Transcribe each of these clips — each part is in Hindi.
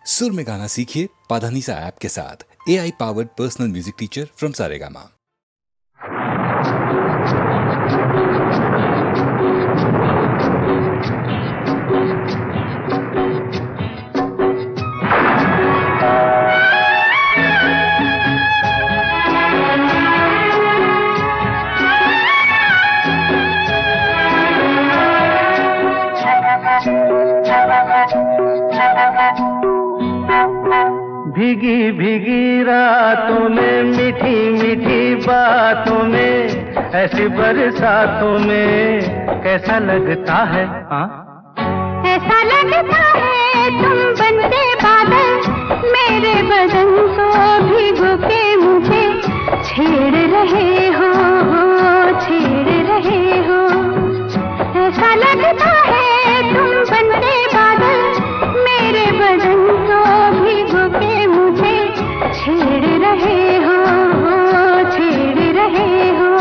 सुर में गाना सीखिए पाधानीसा ऐप के साथ। AI powered personal music teacher from Saregama. भीगी भीगी रातों में मीठी मीठी बातों में ऐसी बरसातों में कैसा लगता है? हाँ, ऐसा लगता है तुम बनते बादल मेरे बदन को भिगो के मुझे छेड़ रहे हो, छेड़ रहे हो। ऐसा लगता है तुम बनते बादल मेरे बदन को भिगो के मुझे छेड़ रहे हो, छेड़ रहे हो।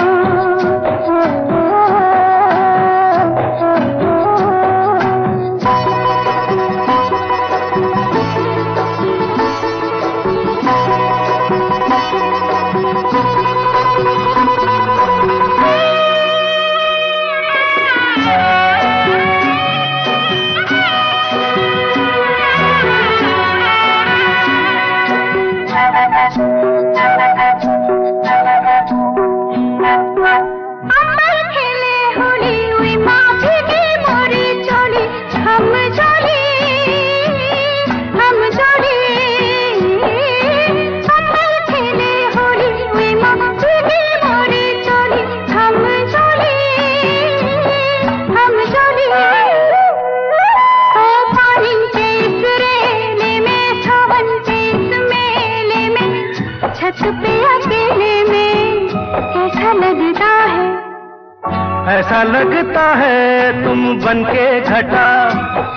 ऐसा लगता है तुम बनके घटा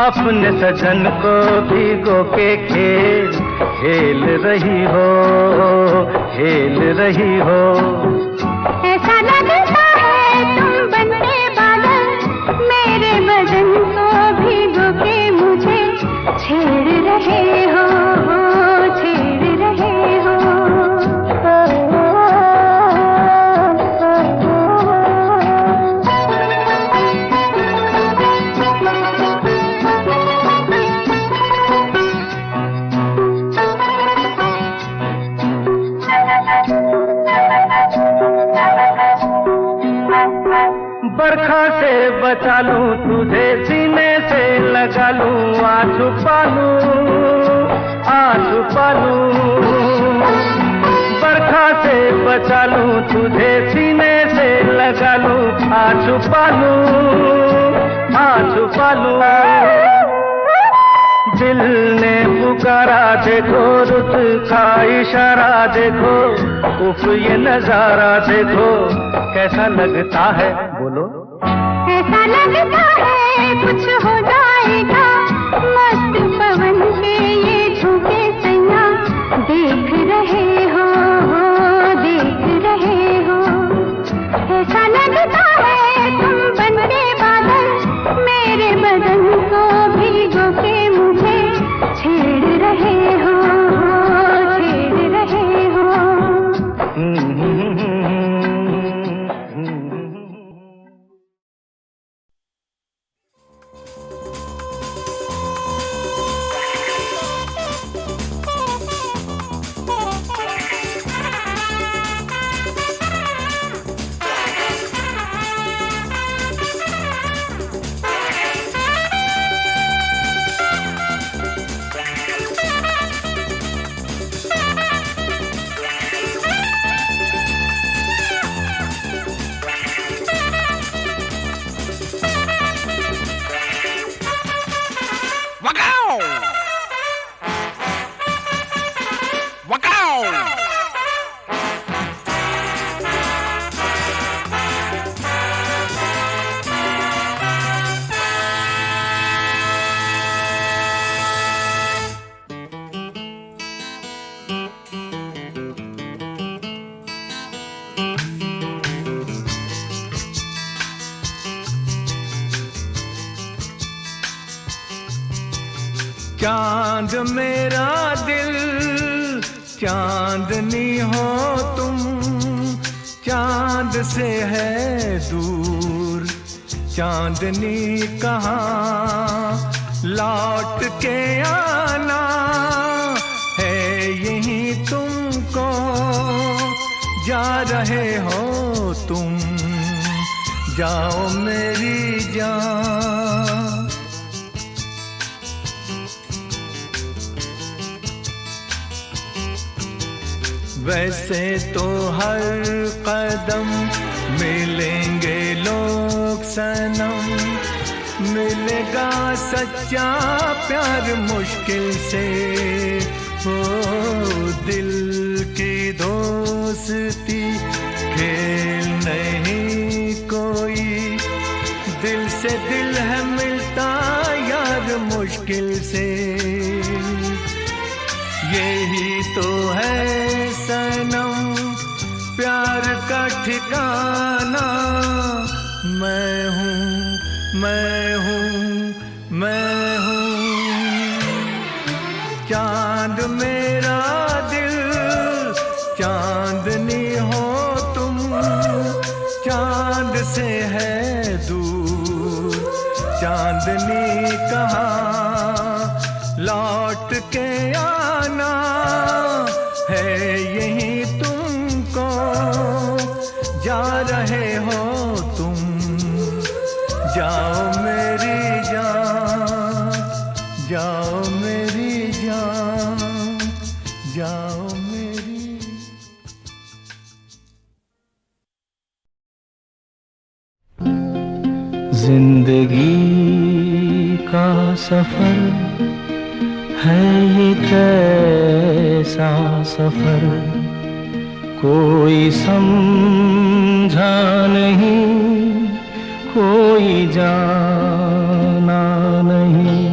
अपने सजन को भिगो के खेल खेल रही हो, खेल रही हो। ऐसा लगता है तुम बनके बादल मेरे बदन को भिगो के मुझे छेड़ रहे हो, छेड़ रहे हो। बरखा से बचा लूं तुझे सीने से लगा लूं आ छुपा लूं। बरखा से बचा लूं तुझे सीने से लगा लूं आ छुपा लूं। दिल ने पुकारा देखो, रुत का इशारा देखो, उफ ये नजारा देखो कैसा लगता है? बोलो। ऐसा लगता है कुछ हो जाएगा मस्त पवन के ये झोंके सैया देख रहे हो, देख रहे हो। ऐसा लगता है तुम बनके बादल मेरे बदन को भिगो के मुझे छेड़ रहे हो, छेड़ रहे हो। क्या चांद मेरा दिल चांदनी हो तुम, चांद से है दूर चांदनी कहाँ, लौट के आना है यहीं तुमको, जा रहे हो तुम, जाओ मेरी जान। वैसे तो हर कदम मिलेंगे लोग सनम, मिलेगा सच्चा प्यार मुश्किल से, हो दिल की दोस्ती खेल नहीं कोई, दिल से दिल है मिलता यार मुश्किल से, यही तो है सनम प्यार का ठिकाना। मैं हूँ मैं हूँ मैं हूँ चांद मेरा दिल चांदनी हो तुम, चांद से है दूर चांदनी कहाँ, लौट के आना है यहीं तुमको, जा रहे हो तुम, जाओ मेरी जान, जाओ मेरी जान, जाओ मेरी। जिंदगी का सफर है ये कैसा सफर, कोई समझा नहीं, कोई जाना नहीं।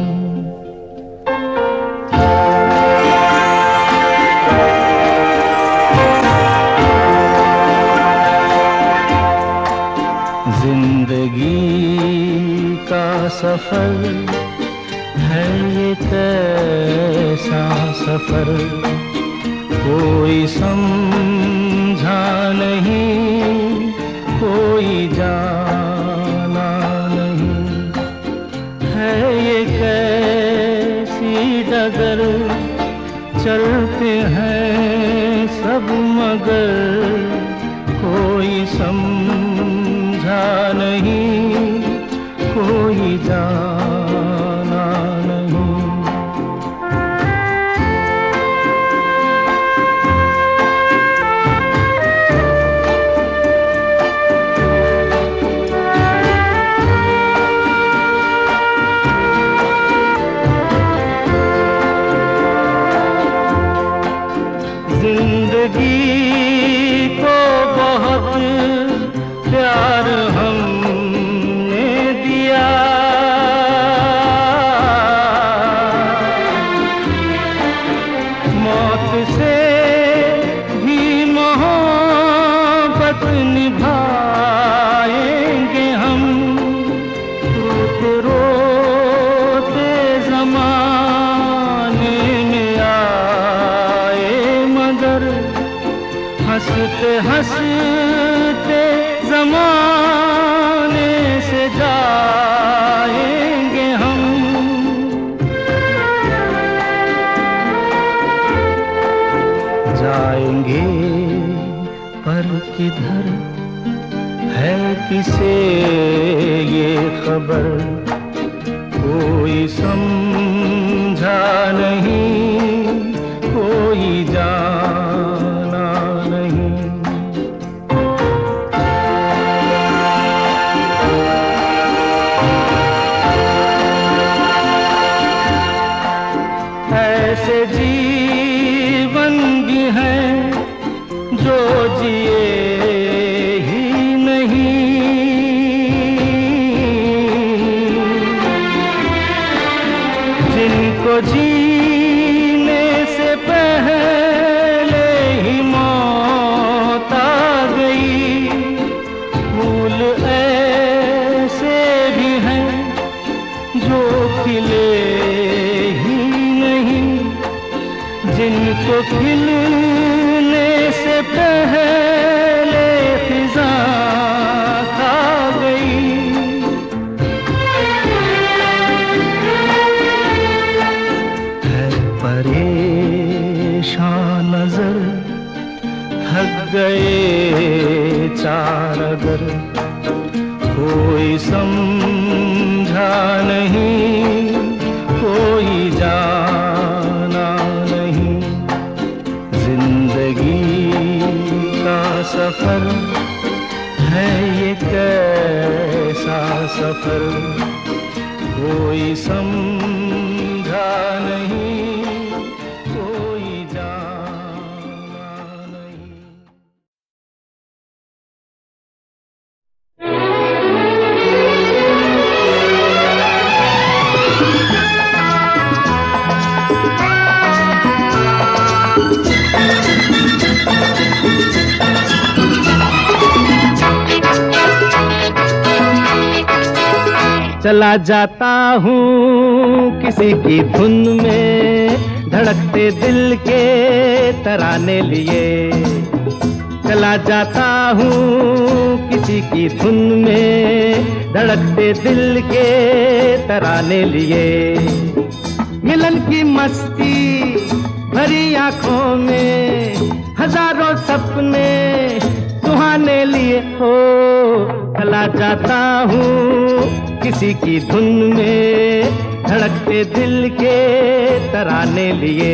जिंदगी का सफर है ये कैसा सफर, कोई समझा नहीं, कोई जाना नहीं। है ये कैसी डगर, चलते हैं सब मगर, कोई समझा नहीं, कोई जाना नहीं। जिंदगी को बहुत प्यार हमने दिया, मौत से भी मोहब्बत निभाएंगे हम, रोते रोते ज़माने में आए मगर, हंसते हंसते ज़माने से जाएंगे हम। जाएंगे पर किधर है किसे ये खबर, कोई समझा नहीं, कोई जाना नहीं। ऐसे जीवन भी हैं जो जिए ही नहीं, जिनको जीने से पहले ही मौत आ गई। फूल ऐसे भी हैं जो खिले ही नहीं, जिनको खिलने से पहले फिजा खा गई। है परेशान नजर, थक गए चार अगर, कोई समझा नहीं, कोई जाना नहीं। जिंदगी का सफर है ये कैसा सफर, कोई समझा नहीं, कोई जाना नहीं। चला जाता हूँ किसी की धुन में, धड़कते दिल के तराने लिए। चला जाता हूँ किसी की धुन में, धड़कते दिल के तराने लिए। मिलन की मस्ती भरी आंखों में, हजारों सपने सुहाने लिए हो। चला जाता हूँ किसी की धुन में, धड़कते दिल के तराने लिए।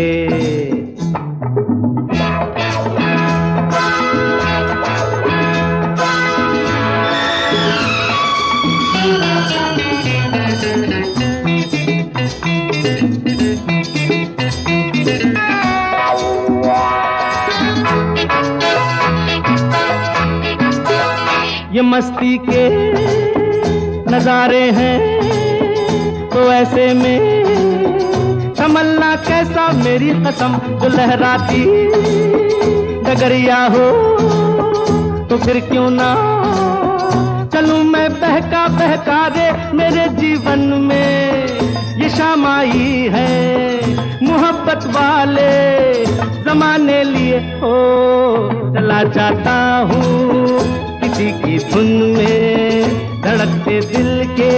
ये मस्ती के नजारे हैं तो ऐसे में तमन्ना कैसा मेरी कसम, जो लहराती डगरिया हो तो फिर क्यों ना चलूं मैं बहका बहका रे। मेरे जीवन में ये शाम आई है मोहब्बत वाले जमाने लिए हो। चला जाता हूँ किसी की धुन में, धड़कते दिल के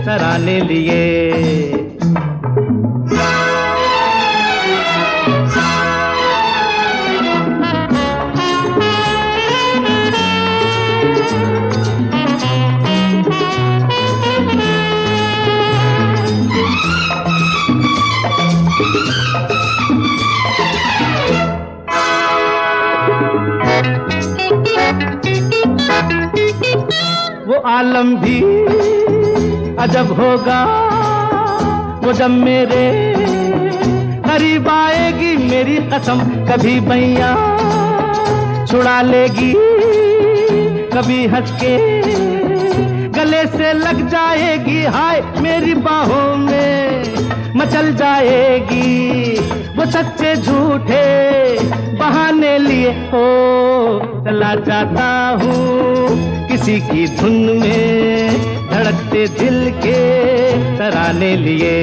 तराने लिए। वो आलम भी अजब होगा वो जब मेरे करीब आएगी मेरी कसम। कभी बैया छुड़ा लेगी, कभी हंस के गले से लग जाएगी। हाय मेरी बाहों में मचल जाएगी, वो सच्चे झूठे बहाने लिए हो। चला जाता हूँ किसी की धुन में, धड़कते दिल के तराने लिए।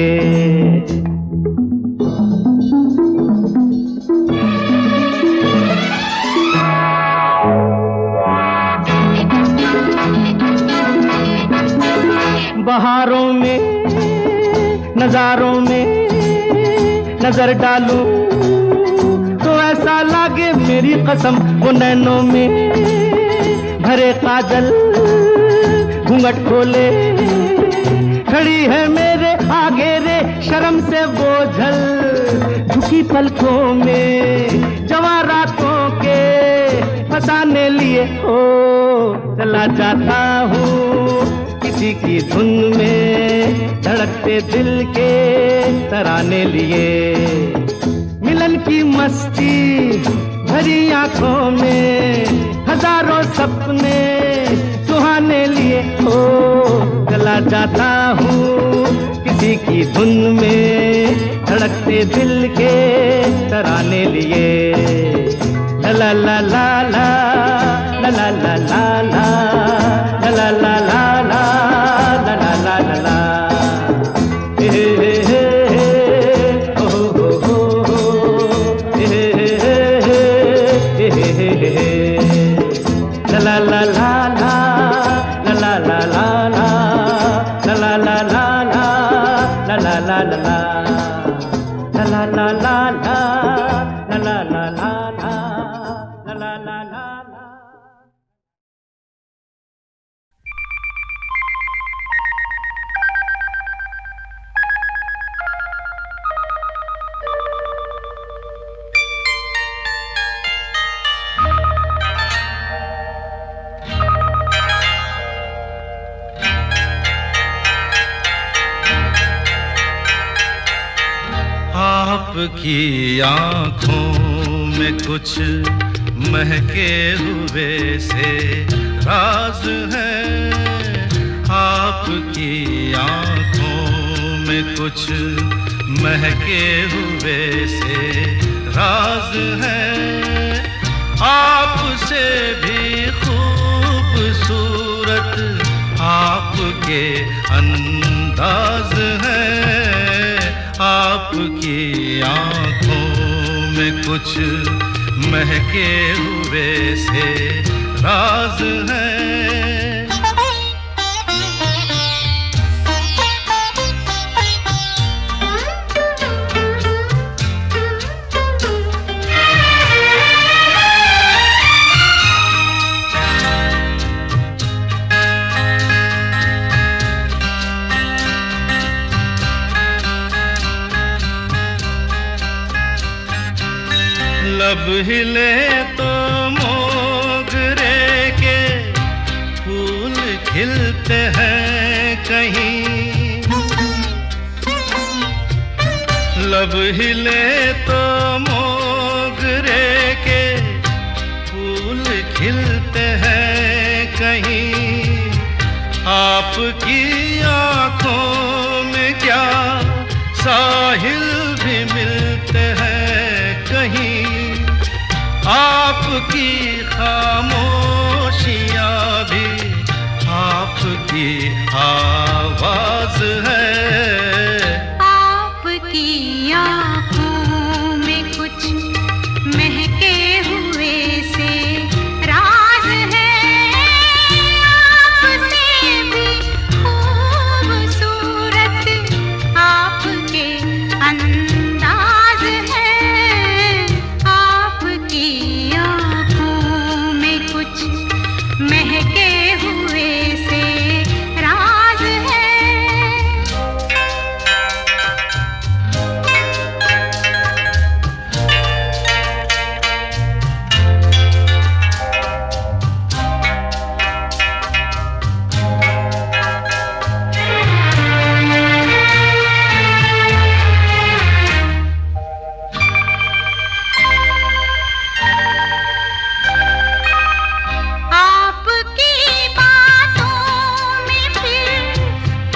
बहारों में नजारों में नजर डालूं तो ऐसा लागे मेरी कसम, वो नैनों में भरे काजल घूंघट खोले खड़ी है मेरे आगे रे। शर्म से बोझल झुकी पलकों में जवां रातों के फसाने लिए हो। चला जाता हूँ किसी की धुन में, धड़कते दिल के तराने लिए। मिलन की मस्ती भरी आंखों में हजारों सपने सुहाने लिए हो। चला जाता हूँ किसी की धुन में, धड़कते दिल के तराने लिए। ला ला ला ला ला ला ला ला ला ला ला ला ला ला ला ला ला ला। हे हे हे हे ओ हो हो हो ला ला ला ला ला ला ला ला ला ला ला ला। आपकी आँखों में कुछ महके हुए से राज है, आपकी आँखों में कुछ महके हुए से राज है, आपसे भी खूबसूरत आपके अंदाज है, आपकी आँखों में कुछ महके हुए से राज है। लब हिले तो मोगरे के फूल खिलते हैं कहीं, लब हिले तो मोगरे के फूल खिलते हैं कहीं, आपकी आँखों में क्या साहिल भी मिलते हैं कहीं, आपकी खामोशियाँ भी आपकी आवाज है, आपकी आँखों में कुछ महके हुए से राज है, आपसे भी खूबसूरत आपके अंदाज है, आपकी आँखों में कुछ महके हुए से राज है। आपकी बातों में फिर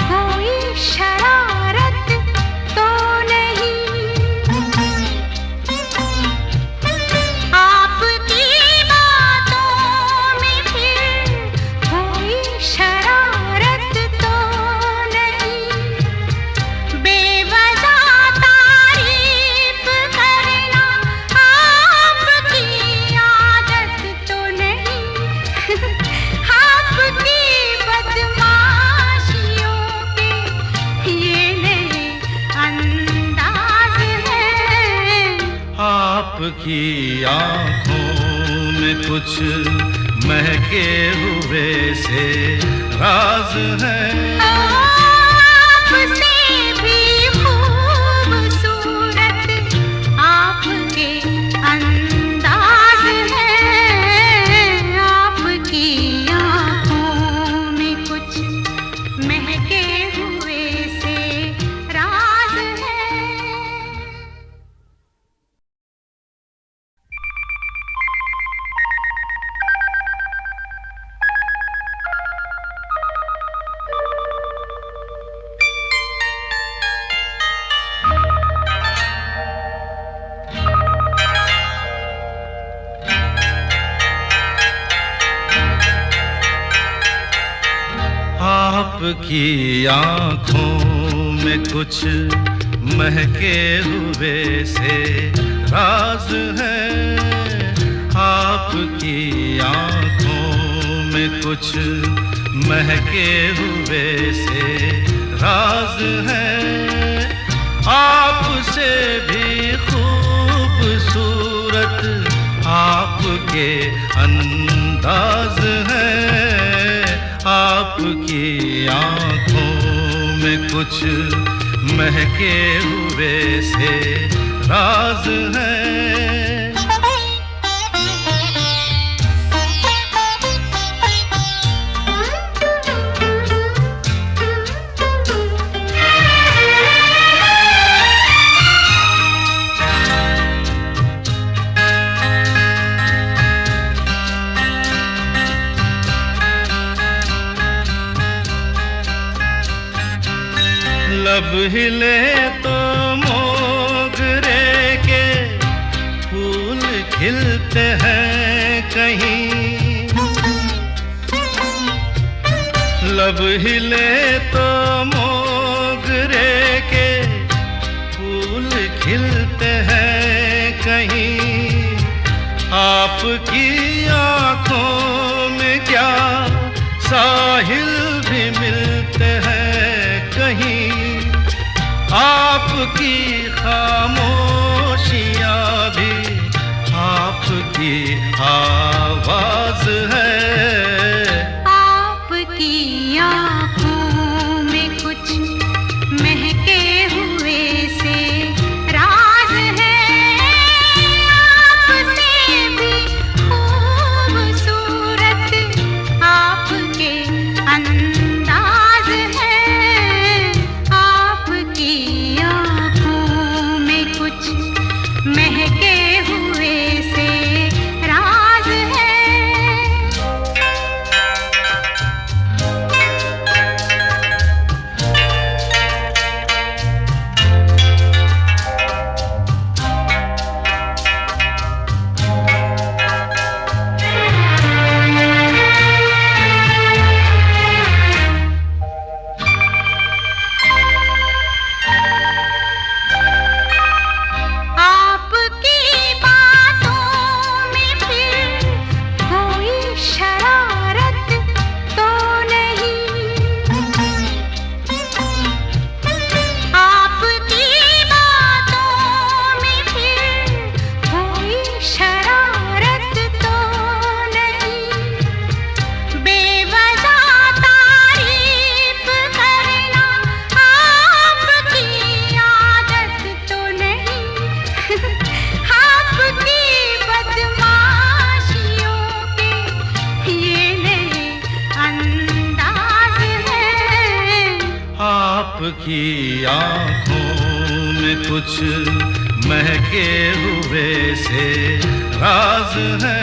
कोई शरारत तो नहीं, आपकी बातों में फिर कोई शरारत तो नहीं, बेवजह तारीफ करना आपकी आदत तो नहीं, आपकी बदमाशियों के ये नए अंदाज है, आपकी आँखों में कुछ महके हुए से राज है, आपसे भी खूबसूरत आपके अंदाज है, आपकी आँखों में कुछ महके हुए से राज है। आपकी आँखों में कुछ महके हुए से राज है, आपकी आँखों में कुछ महके हुए से राज है, आप से भी खूबसूरत आपके अंदाज है। आपकी आंखों में कुछ महके हुए से राज है। लब हिले तो मोगरे के फूल खिलते हैं कहीं। लब हिले तो मोगरे के फूल खिलते हैं कहीं। आपकी आंखों में क्या साहिल भी मिलते हैं कहीं। आपकी खामोशियाँ भी आपकी आवाज है। आपकी आँखों में कुछ महके हुए से राज है। आपसे भी खूबसूरत आपके अंदाज है। आपकी आँखों में कुछ महके हुए से राज है। आपकी बातों में फिर कोई शरारत तो नहीं। आपकी बातों में फिर कोई शरारत तो नहीं। बेवजह तारीफ करना आपकी आदत तो नहीं। आपकी बदमाशियों के ये नए अंदाज है। आपकी आंखों में कुछ महके हुए से राज है।